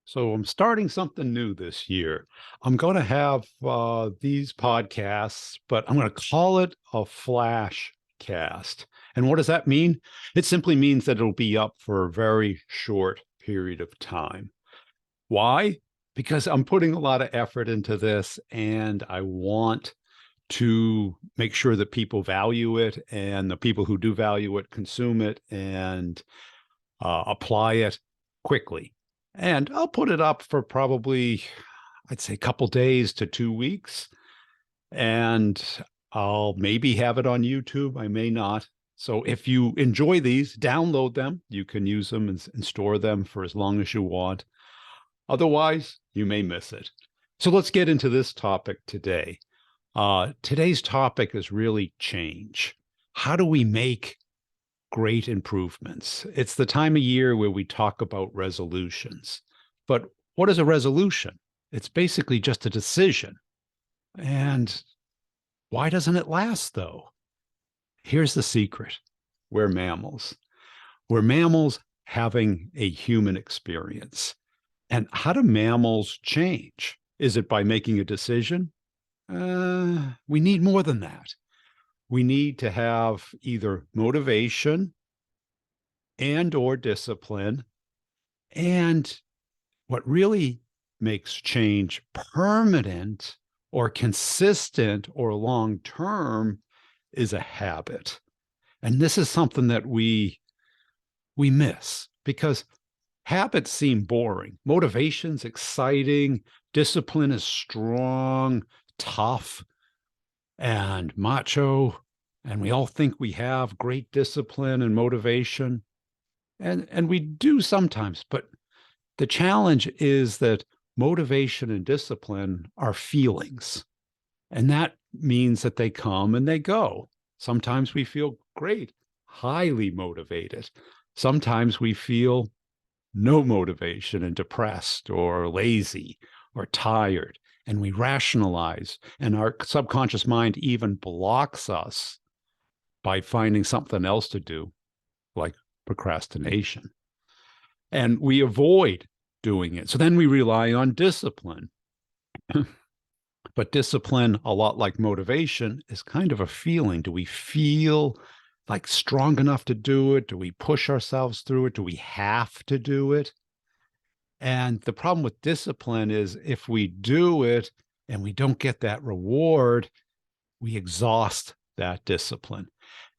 So I'm starting something new this year. I'm going to have these podcasts, but I'm going to call it a flash cast. And what does that mean? It simply means that it'll be up for a very short period of time. Why? Because I'm putting a lot of effort into this and I want to make sure that people value it and the people who do value it consume it and apply it quickly. And I'll put it up for probably, I'd say, a couple days to 2 weeks. And I'll maybe have it on YouTube. I may not. So if you enjoy these, download them. You can use them and store them for as long as you want. Otherwise, you may miss it. So let's get into this topic today. Today's topic is really change. How do we make great improvements? It's the time of year where we talk about resolutions. But what is a resolution? It's basically just a decision. And why doesn't it last, though? Here's the secret. We're mammals. We're mammals having a human experience. And how do mammals change? Is it by making a decision? We need more than that. We need to have either motivation and or discipline. And what really makes change permanent or consistent or long-term is a habit. And this is something that we miss because habits seem boring. Motivation's exciting, discipline is strong, tough, and macho, and we all think we have great discipline and motivation. And we do sometimes, but the challenge is that motivation and discipline are feelings. And that means that they come and they go. Sometimes we feel great, highly motivated. Sometimes we feel no motivation and depressed or lazy or tired. And we rationalize, and our subconscious mind even blocks us by finding something else to do, like procrastination. And we avoid doing it. So then we rely on discipline. But discipline, a lot like motivation, is kind of a feeling. Do we feel like strong enough to do it? Do we push ourselves through it? Do we have to do it? And the problem with discipline is if we do it and we don't get that reward, we exhaust that discipline.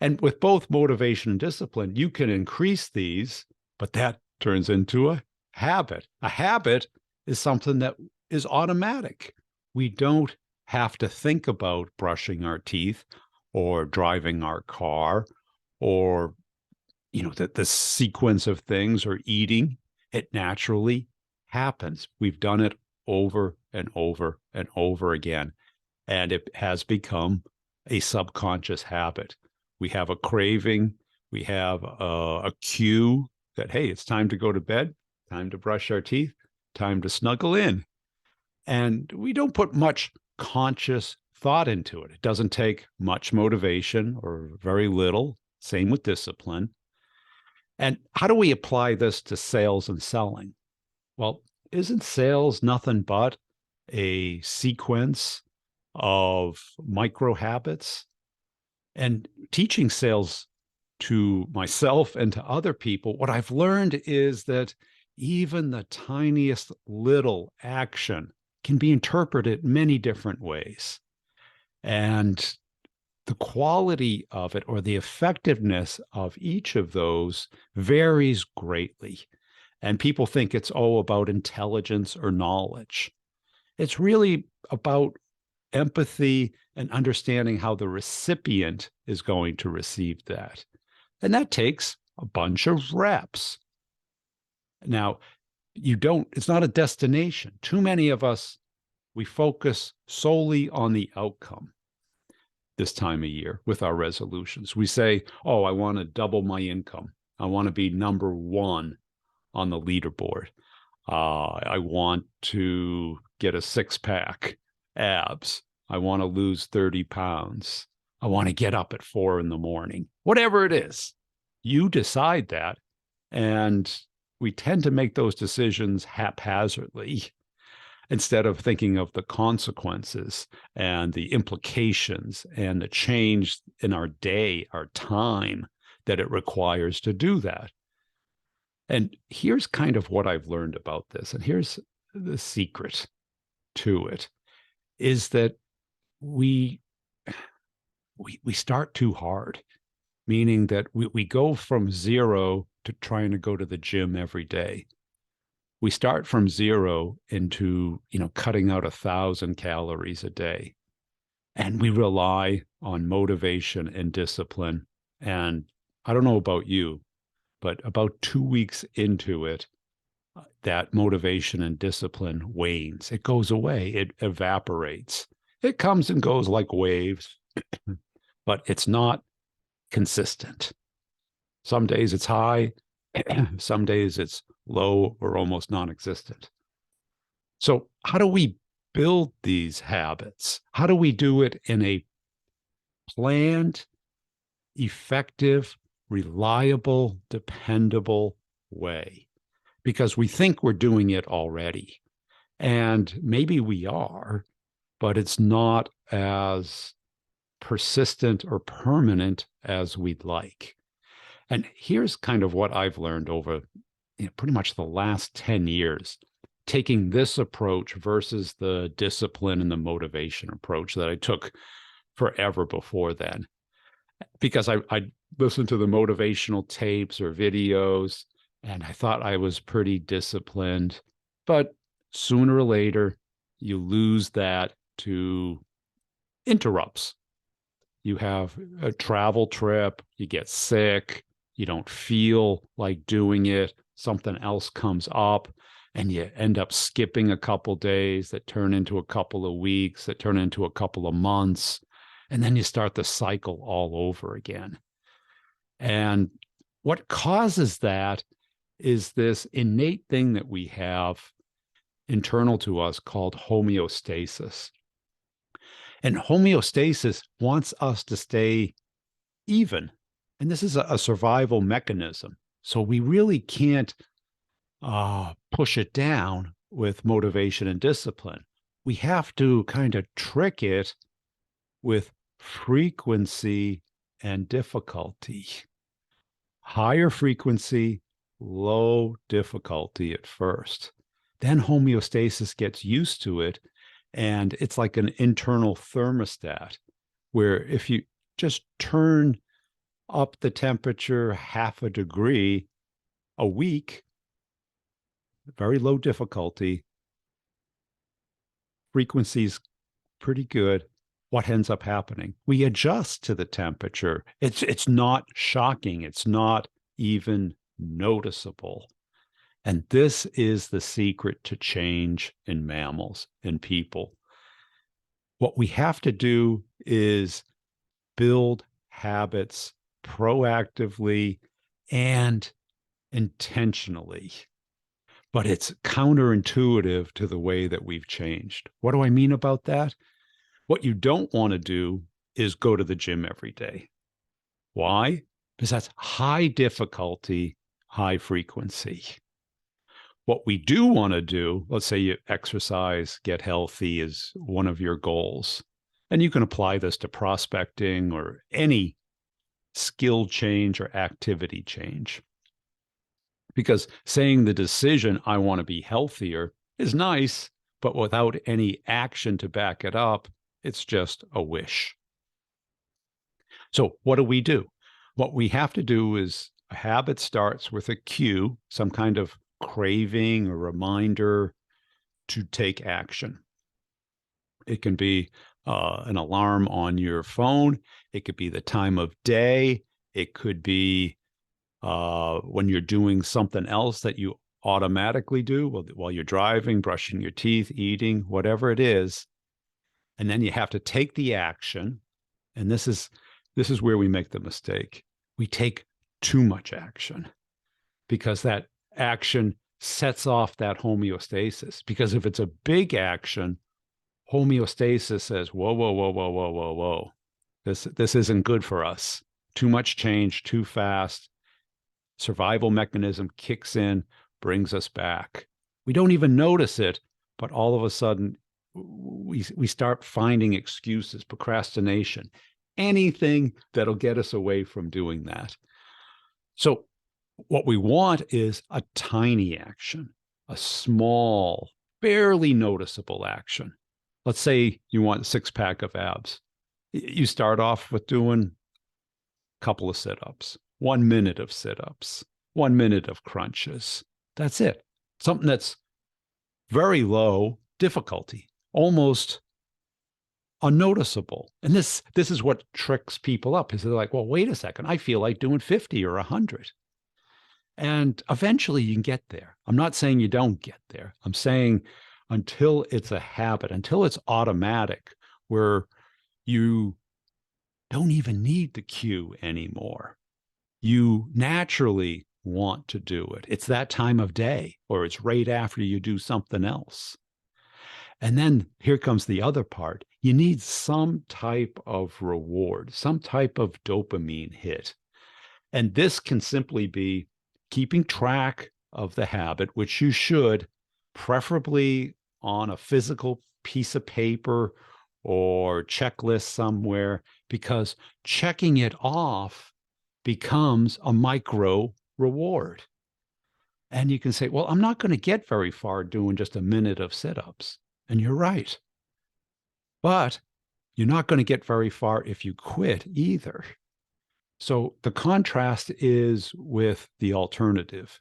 And with both motivation and discipline, you can increase these, but that turns into a habit. A habit is something that is automatic. We don't have to think about brushing our teeth or driving our car or, the sequence of things or eating. It naturally happens. We've done it over and over and over again, and it has become a subconscious habit. We have a craving. We have a cue that, hey, it's time to go to bed, time to brush our teeth, time to snuggle in. And we don't put much conscious thought into it. It doesn't take much motivation or very little. Same with discipline. And how do we apply this to sales and selling? Well, isn't sales nothing but a sequence of micro habits? And teaching sales to myself and to other people, what I've learned is that even the tiniest little action can be interpreted many different ways. And the quality of it or the effectiveness of each of those varies greatly. And people think it's about intelligence or knowledge. It's really about empathy and understanding how the recipient is going to receive that. And that takes a bunch of reps. Now, it's not a destination. Too many of us, we focus solely on the outcome this time of year with our resolutions. We say, oh, I want to double my income. I want to be number one on the leaderboard. I want to get a six-pack abs. I want to lose 30 pounds. I want to get up at 4 a.m. Whatever it is, you decide that. And we tend to make those decisions haphazardly instead of thinking of the consequences and the implications and the change in our day, our time that it requires to do that. And here's kind of what I've learned about this. And here's the secret to it is that we start too hard, meaning that we go from zero to trying to go to the gym every day. We start from zero into, cutting out 1,000 calories a day. And we rely on motivation and discipline. And I don't know about you, but about 2 weeks into it, that motivation and discipline wanes. It goes away. It evaporates. It comes and goes like waves, but it's not consistent. Some days it's high, some days it's low or almost non-existent. So how do we build these habits? How do we do it in a planned, effective, reliable, dependable way? Because we think we're doing it already. And maybe we are, but it's not as persistent or permanent as we'd like. And here's kind of what I've learned over pretty much the last 10 years, taking this approach versus the discipline and the motivation approach that I took forever before then. Because I listened to the motivational tapes or videos, and I thought I was pretty disciplined. But sooner or later, you lose that to interrupts. You have a travel trip, you get sick, you don't feel like doing it, something else comes up, and you end up skipping a couple days that turn into a couple of weeks, that turn into a couple of months, and then you start the cycle all over again. And what causes that is this innate thing that we have internal to us called homeostasis. And homeostasis wants us to stay even. And this is a survival mechanism. So we really can't push it down with motivation and discipline. We have to kind of trick it with frequency and difficulty. Higher frequency, low difficulty at first. Then homeostasis gets used to it. And it's like an internal thermostat where if you just turn up the temperature half a degree a week, very low difficulty, frequency's pretty good. What ends up happening? We adjust to the temperature. It's not shocking. It's not even noticeable. And this is the secret to change in mammals and people. What we have to do is build habits proactively and intentionally. But it's counterintuitive to the way that we've changed. What do I mean about that? What you don't want to do is go to the gym every day. Why? Because that's high difficulty, high frequency. What we do want to do, let's say you exercise, get healthy is one of your goals. And you can apply this to prospecting or any skill change or activity change. Because saying the decision, I want to be healthier, is nice, but without any action to back it up, it's just a wish. So what do? What we have to do is a habit starts with a cue, some kind of craving or reminder to take action. It can be an alarm on your phone. It could be the time of day. It could be when you're doing something else that you automatically do while you're driving, brushing your teeth, eating, whatever it is. And then you have to take the action. And this is where we make the mistake. We take too much action because that action sets off that homeostasis. Because if it's a big action, homeostasis says, whoa, whoa, whoa, whoa, whoa, whoa, whoa. This isn't good for us. Too much change, too fast. Survival mechanism kicks in. brings us back. We don't even notice it, but all of a sudden we start finding excuses, procrastination, anything that'll get us away from doing that. So what we want is a tiny action, a small, barely noticeable action. Let's say you want a 6-pack of abs. You start off with doing a couple of sit-ups, 1 minute of sit-ups, 1 minute of crunches. That's it. Something that's very low difficulty, almost unnoticeable. And this is what tricks people up, is they're like, well, wait a second, I feel like doing 50 or 100. And eventually you can get there. I'm not saying you don't get there. I'm saying until it's a habit, until it's automatic, where you don't even need the cue anymore. You naturally want to do it. It's that time of day, or it's right after you do something else. And then here comes the other part. You need some type of reward, some type of dopamine hit. And this can simply be keeping track of the habit, which you should, preferably on a physical piece of paper or checklist somewhere, because checking it off becomes a micro reward. And you can say, well, I'm not going to get very far doing just a minute of sit-ups. And you're right. But you're not going to get very far if you quit either. So the contrast is with the alternative.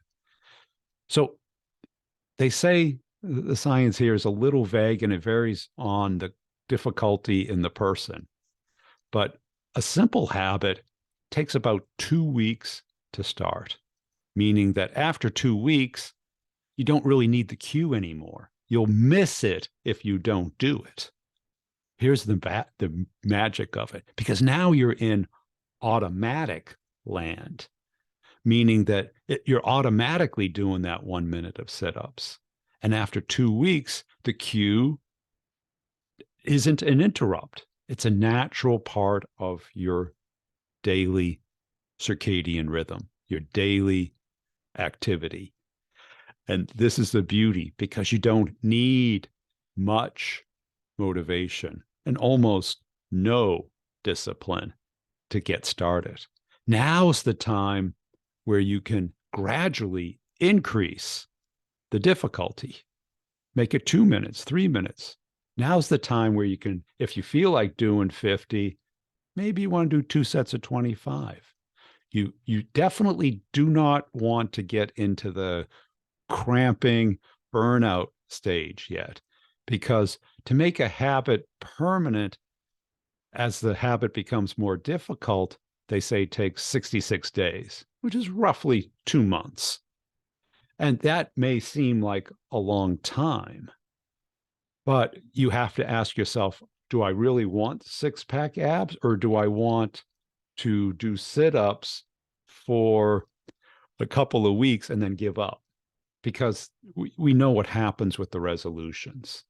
So they say the science here is a little vague and it varies on the difficulty in the person. But a simple habit takes about 2 weeks to start, meaning that after 2 weeks, you don't really need the cue anymore. You'll miss it if you don't do it. Here's the magic of it, because now you're in automatic land, meaning that you're automatically doing that 1 minute of sit-ups. And after 2 weeks, the cue isn't an interrupt. It's a natural part of your daily circadian rhythm, your daily activity. And this is the beauty, because you don't need much motivation and almost no discipline to get started. Now's the time where you can gradually increase the difficulty. Make it 2 minutes, 3 minutes. Now's the time where you can, if you feel like doing 50, maybe you want to do 2 sets of 25. You definitely do not want to get into the cramping burnout stage yet, because to make a habit permanent, as the habit becomes more difficult, they say takes 66 days, which is roughly 2 months. And that may seem like a long time, but you have to ask yourself, do I really want 6-pack abs, or do I want to do sit-ups for a couple of weeks and then give up? Because we know what happens with the resolutions.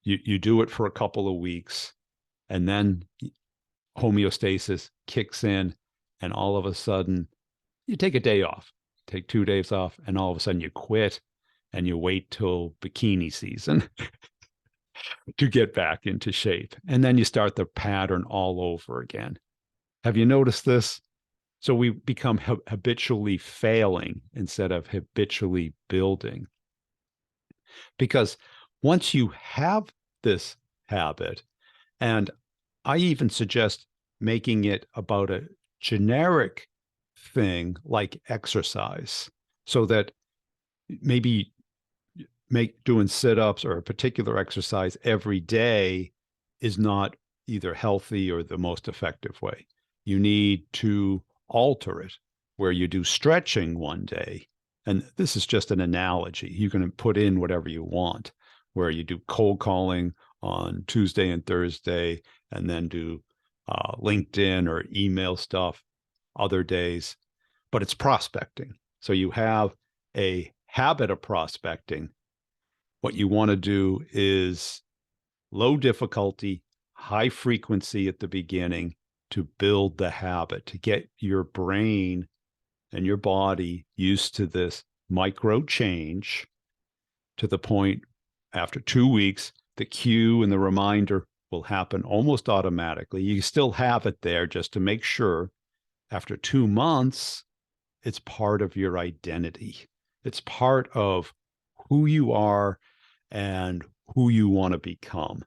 You do it for a couple of weeks, and then homeostasis kicks in, and all of a sudden you take a day off, take 2 days off, and all of a sudden you quit and you wait till bikini season to get back into shape. And then you start the pattern all over again. Have you noticed this? So we become habitually failing instead of habitually building. Because once you have this habit, and I even suggest making it about a generic thing like exercise, so that maybe doing sit-ups or a particular exercise every day is not either healthy or the most effective way. You need to alter it, where you do stretching one day. And this is just an analogy. You can put in whatever you want, where you do cold calling on Tuesday and Thursday, and then do LinkedIn or email stuff other days. But it's prospecting. So you have a habit of prospecting. What you want to do is low difficulty, high frequency at the beginning, to build the habit, to get your brain and your body used to this micro change to the point after 2 weeks, the cue and the reminder will happen almost automatically. You still have it there just to make sure. After 2 months, it's part of your identity. It's part of who you are and who you want to become.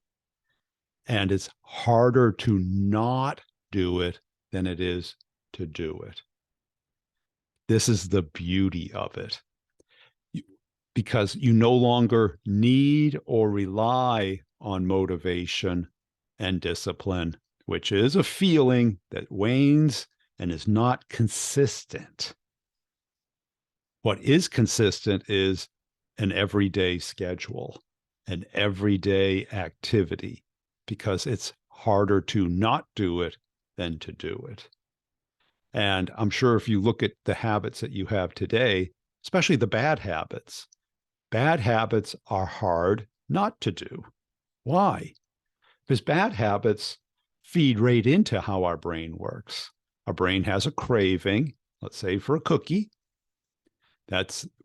And it's harder to not do it than it is to do it. This is the beauty of it. Because you no longer need or rely on motivation and discipline, which is a feeling that wanes and is not consistent. What is consistent is an everyday schedule, an everyday activity, because it's harder to not do it than to do it. And I'm sure if you look at the habits that you have today, especially the bad habits are hard not to do. Why? Because bad habits feed right into how our brain works. Our brain has a craving, let's say for a cookie.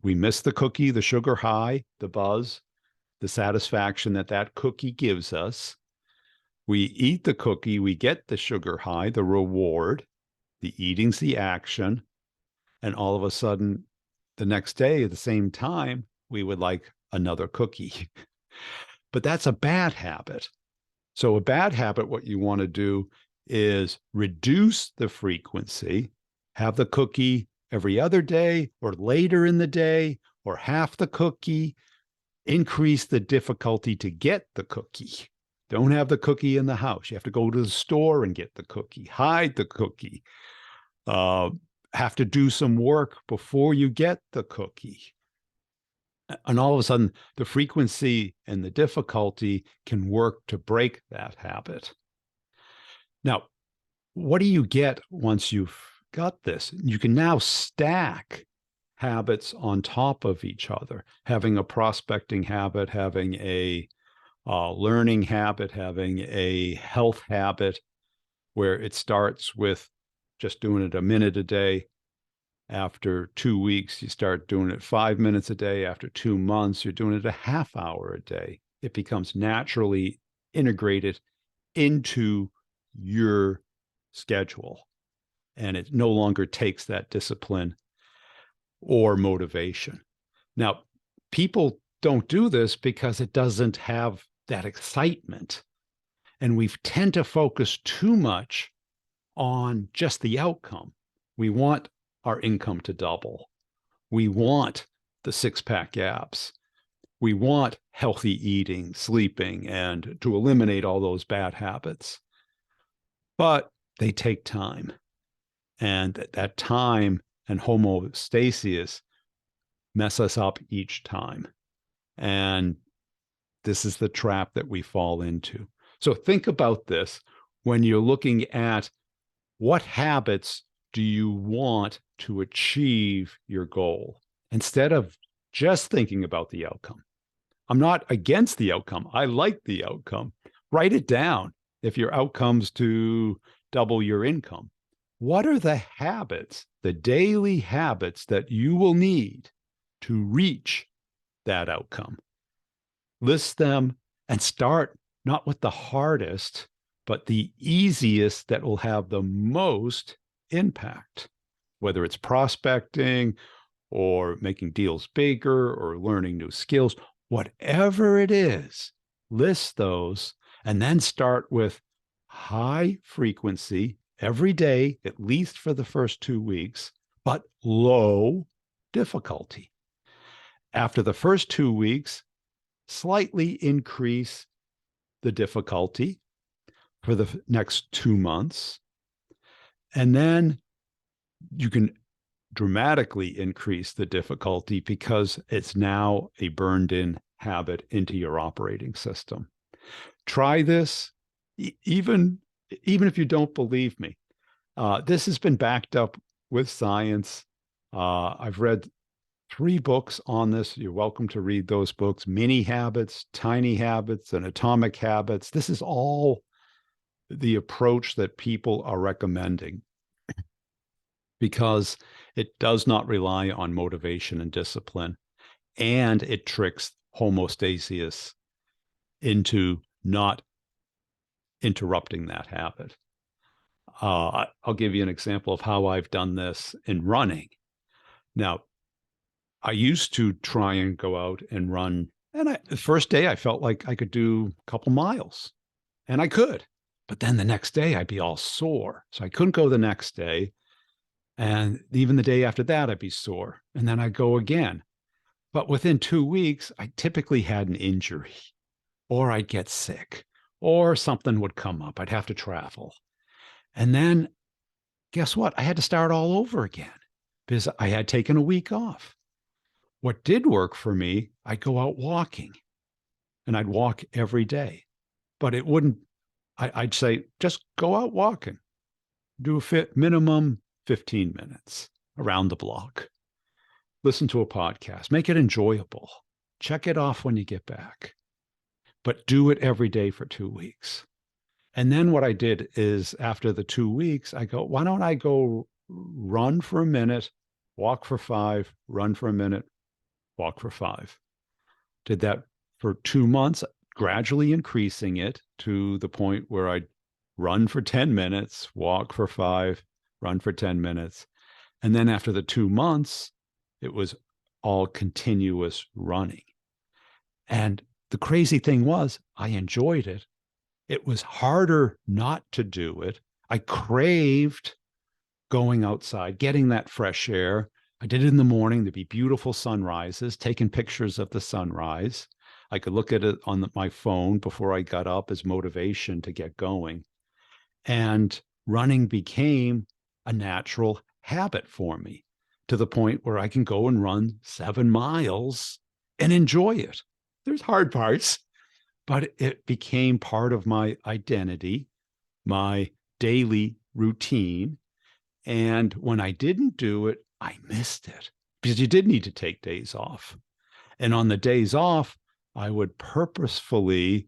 We miss the cookie, the sugar high, the buzz, the satisfaction that cookie gives us. We eat the cookie, we get the sugar high, the reward, the eating's the action, and all of a sudden, the next day at the same time, we would like another cookie. But that's a bad habit. So a bad habit, what you want to do is reduce the frequency, have the cookie every other day or later in the day or half the cookie, increase the difficulty to get the cookie. Don't have the cookie in the house. You have to go to the store and get the cookie, hide the cookie, have to do some work before you get the cookie. And all of a sudden, the frequency and the difficulty can work to break that habit. Now, what do you get once you've got this? You can now stack habits on top of each other, having a prospecting habit, having a learning habit, having a health habit, where it starts with just doing it a minute a day. After 2 weeks, you start doing it 5 minutes a day. After 2 months, you're doing it a half hour a day. It becomes naturally integrated into your schedule. And it no longer takes that discipline or motivation. Now, people don't do this because it doesn't have that excitement. And we tend to focus too much on just the outcome. We want our income to double. We want the six-pack abs. We want healthy eating, sleeping, and to eliminate all those bad habits. But they take time. And that time and homeostasis mess us up each time. And this is the trap that we fall into. So think about this when you're looking at what habits do you want to achieve your goal, instead of just thinking about the outcome. I'm not against the outcome. I like the outcome. Write it down. If your outcome's to double your income, what are the habits, the daily habits that you will need to reach that outcome? List them and start not with the hardest, but the easiest that will have the most impact, whether it's prospecting or making deals bigger or learning new skills, whatever it is, list those and then start with high frequency every day, at least for the first 2 weeks, but low difficulty. After the first 2 weeks, slightly increase the difficulty for the next 2 months. And then you can dramatically increase the difficulty because it's now a burned in habit into your operating system. Try this, even if you don't believe me. This has been backed up with science. I've read 3 books on this. You're welcome to read those books: Mini Habits, Tiny Habits, and Atomic Habits. This is all the approach that people are recommending. because it does not rely on motivation and discipline, and it tricks homeostasis into not interrupting that habit. I'll give you an example of how I've done this in running. Now, I used to try and go out and run. And the first day I felt like I could do a couple miles, and I could. But then the next day I'd be all sore. So I couldn't go the next day. And even the day after that, I'd be sore. And then I'd go again. But within 2 weeks, I typically had an injury, or I'd get sick, or something would come up. I'd have to travel. And then guess what? I had to start all over again because I had taken a week off. What did work for me, I'd go out walking, and I'd walk every day. But it wouldn't, I'd say, just go out walking, do a minimum 15 minutes around the block, listen to a podcast, make it enjoyable, check it off when you get back, but do it every day for 2 weeks. And then what I did is after the 2 weeks, I go, why don't I go run for a minute, walk for 5, run for a minute, walk for 5. Did that for 2 months, gradually increasing it to the point where I'd run for 10 minutes, walk for 5, run for 10 minutes. And then after the 2 months, it was all continuous running. And the crazy thing was, I enjoyed it. It was harder not to do it. I craved going outside, getting that fresh air. I did it in the morning. There'd be beautiful sunrises, taking pictures of the sunrise. I could look at it on my phone before I got up as motivation to get going. And running became a natural habit for me, to the point where I can go and run 7 miles and enjoy it. There's hard parts, but it became part of my identity, my daily routine. And when I didn't do it, I missed it, because you did need to take days off. And on the days off, I would purposefully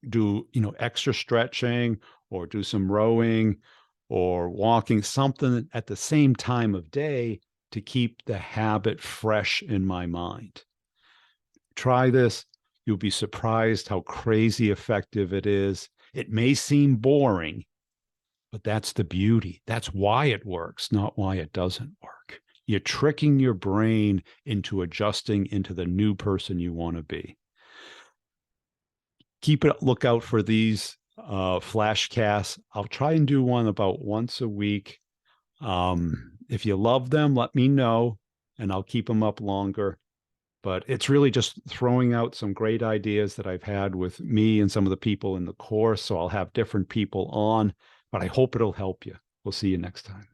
do, extra stretching, or do some rowing or walking, something at the same time of day to keep the habit fresh in my mind. Try this. You'll be surprised how crazy effective it is. It may seem boring, but that's the beauty. That's why it works, not why it doesn't work. You're tricking your brain into adjusting into the new person you want to be. Keep a lookout for these Flashcasts. I'll try and do one about once a week. If you love them, let me know, and I'll keep them up longer. But it's really just throwing out some great ideas that I've had with me and some of the people in the course. So I'll have different people on, but I hope it'll help you. We'll see you next time.